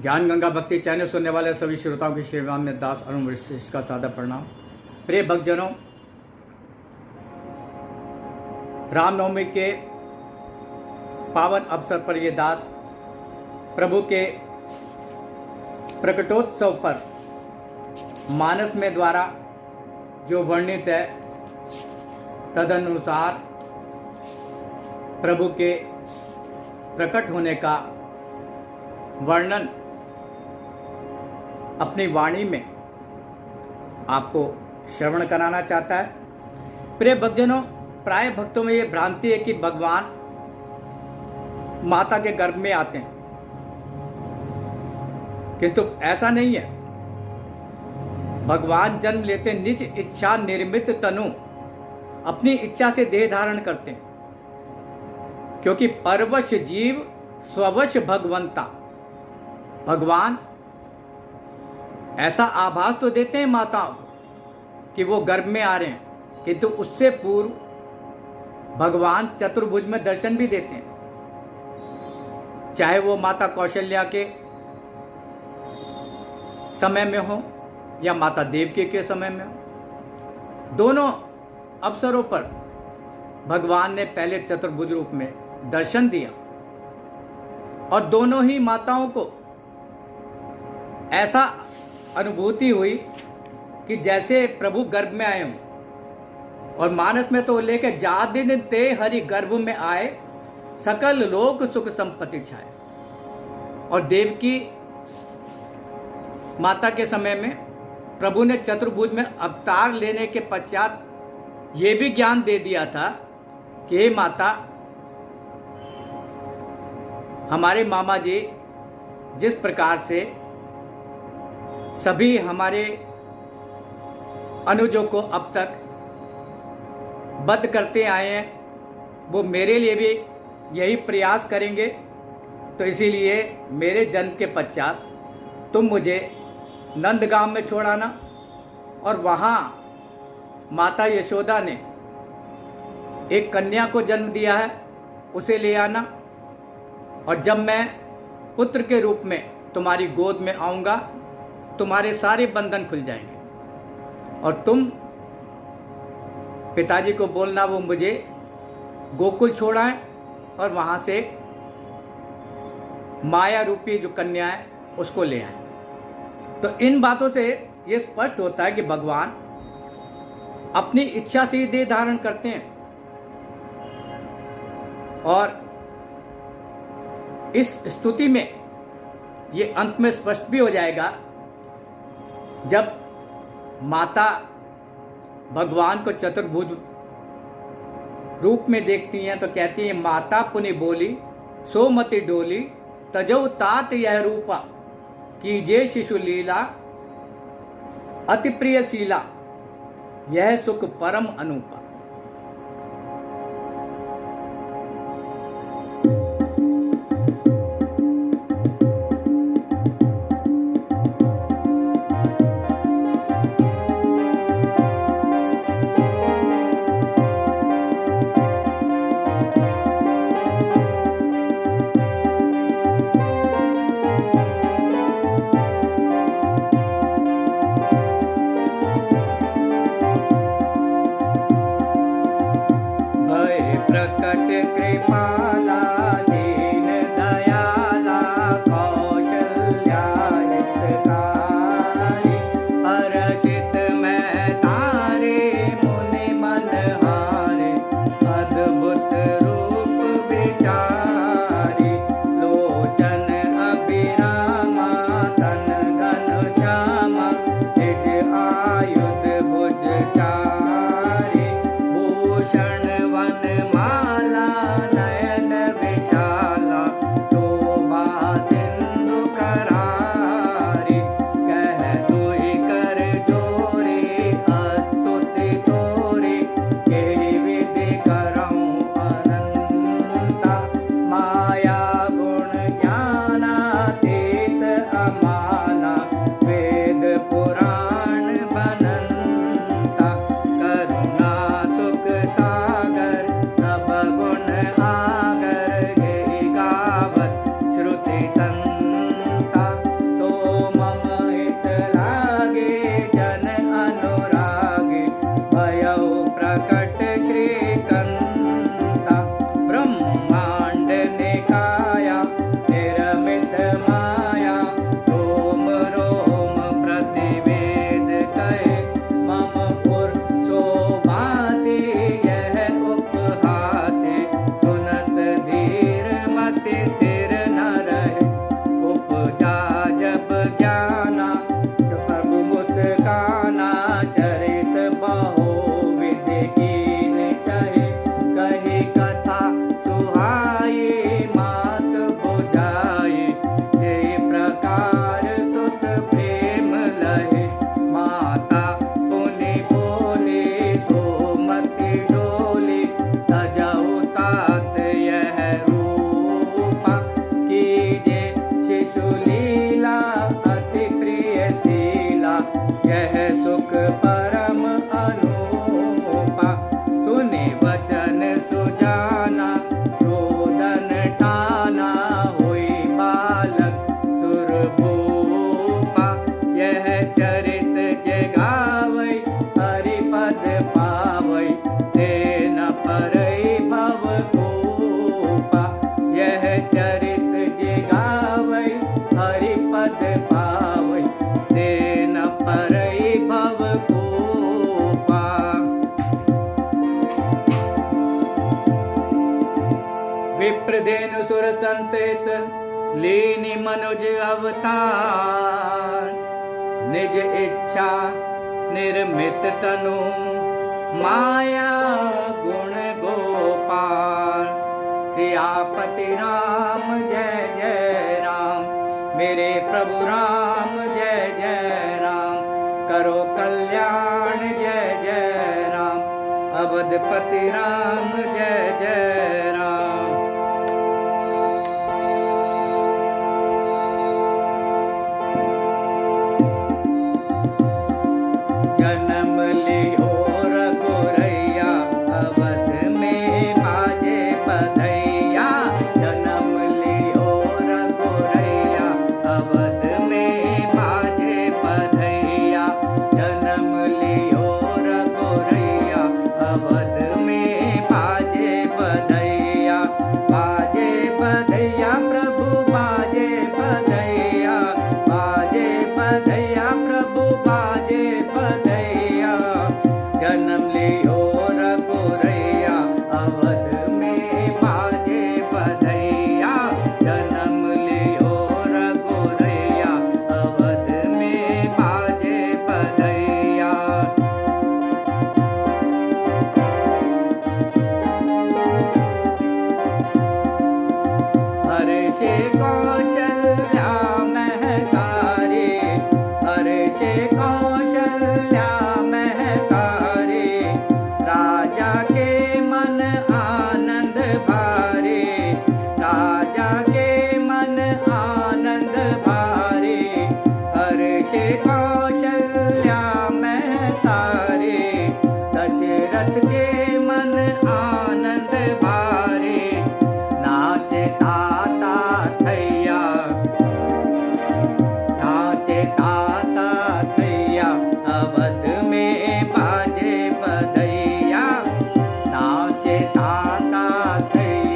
ज्ञान गंगा भक्ति चैनल सुनने वाले सभी श्रोताओं की सेवा में दास अरुण वशिष्ठ का सादर प्रणाम। प्रिय भक्तजनों, रामनवमी के पावन अवसर पर ये दास प्रभु के प्रकटोत्सव पर मानस में द्वारा जो वर्णित है तदनुसार प्रभु के प्रकट होने का वर्णन अपनी वाणी में आपको श्रवण कराना चाहता है। प्रिय भक्तजनों, प्राय भक्तों में ये भ्रांति है कि भगवान माता के गर्भ में आते हैं, किंतु ऐसा नहीं है। भगवान जन्म लेते निज इच्छा निर्मित तनु, अपनी इच्छा से देह धारण करते हैं, क्योंकि परवश जीव स्ववश भगवंता। भगवान ऐसा आभास तो देते हैं माताओं कि वो गर्भ में आ रहे हैं, किंतु उससे पूर्व भगवान चतुर्भुज में दर्शन भी देते हैं। चाहे वो माता कौशल्या के समय में हो या माता देवकी के समय में हो, दोनों अवसरों पर भगवान ने पहले चतुर्भुज रूप में दर्शन दिया और दोनों ही माताओं को ऐसा अनुभूति हुई कि जैसे प्रभु गर्भ में आए हों। और मानस में तो लेके जा दिन ते हरि गर्भ में आए, सकल लोक सुख संपत्ति छाए। और देवकी माता के समय में प्रभु ने चतुर्भुज में अवतार लेने के पश्चात ये भी ज्ञान दे दिया था कि हे माता, हमारे मामा जी जिस प्रकार से सभी हमारे अनुजों को अब तक बद्ध करते आए हैं, वो मेरे लिए भी यही प्रयास करेंगे। तो इसीलिए मेरे जन्म के पश्चात तुम मुझे नंदगांव में छोड़ आना और वहाँ माता यशोदा ने एक कन्या को जन्म दिया है, उसे ले आना। और जब मैं पुत्र के रूप में तुम्हारी गोद में आऊँगा, तुम्हारे सारे बंधन खुल जाएंगे और तुम पिताजी को बोलना वो मुझे गोकुल छोड़ाएं और वहाँ से माया रूपी जो कन्या है उसको ले आए। तो इन बातों से ये स्पष्ट होता है कि भगवान अपनी इच्छा से ही देह धारण करते हैं। और इस स्तुति में ये अंत में स्पष्ट भी हो जाएगा, जब माता भगवान को चतुर्भुज रूप में देखती हैं तो कहती हैं, माता पुनि बोली सोमति डोली, तजौ तात यह रूपा, कीजे शिशु लीला, अति प्रिय शीला, यह सुख परम अनूपा। प्रकट कृपाला दीन दयाला, कौशल्या हितकारी, हर्षित मैं तारे मुनि मनहारे, अद्भुत रूप विचारी, लोचन अभिरामा तन घन श्यामा, निज आयुध भुज चारी, भूषण वन माला नयन परम अनूपा। सुने वचन सुजाना रोदन ठाना, हुई बालक सुरभूपा। यह चरित जगावै हरिपद पावै, ते न परई भव कोपा। यह चरित जगावै हरिपद पावै, ते न परई भव कोपा। विप्रधेनु सुर संतहित लीनि मनुज अवतार। निज इच्छा निर्मित तनु माया गुण गोपाल। सियापति राम जय जय राम, मेरे प्रभु राम जय जय राम। करो कल्याण जय जय राम, अवधपति राम जय जय राम। जन्म लियो रघुरैया, अवध में बाजे बधैया। जन्म लियो रघुरैया, अवध में बाजे बधैया। जन्म लियो रघुरैया, अवध में बाजे बधैया। बाजे बधैया प्रभु बाजे बधैया, बाजे बधैया प्रभु बाजे बधैया। जन्म लियो रघुरैया, अवध में बाजे बधैया। जन्म लियो रघुरैया, अवध में बाजे बधैया। हर्षे कौशल्या महतारी, हर्षे कौशल्या महतारी। राजा के मन आनंद भारे, राजा के मन आनंद भारे। हर्षे कौशल्या महतारी, दशरथ के मन आनंद भारे। नाचे ताता थैया, नाचे ताता थैया, अवध में बाजे बधैया। नाचे ताता थैया,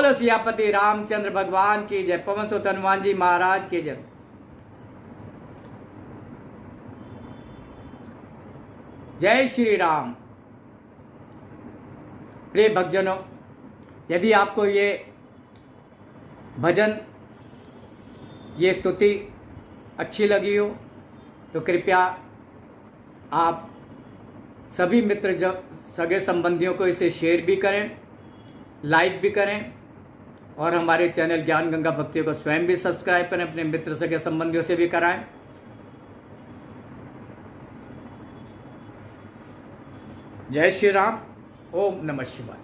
बोलो सियापति रामचंद्र भगवान की जय। पवन सुत हनुमान जी महाराज की जय। जय श्री राम। प्रिय भक्तजनों, यदि आपको ये भजन, ये स्तुति अच्छी लगी हो तो कृपया आप सभी मित्र सगे संबंधियों को इसे शेयर भी करें, लाइक भी करें और हमारे चैनल ज्ञान गंगा भक्तियों को स्वयं भी सब्सक्राइब करें, अपने मित्र सगे संबंधियों से भी कराएं। जय श्री राम। ओम नमः शिवाय।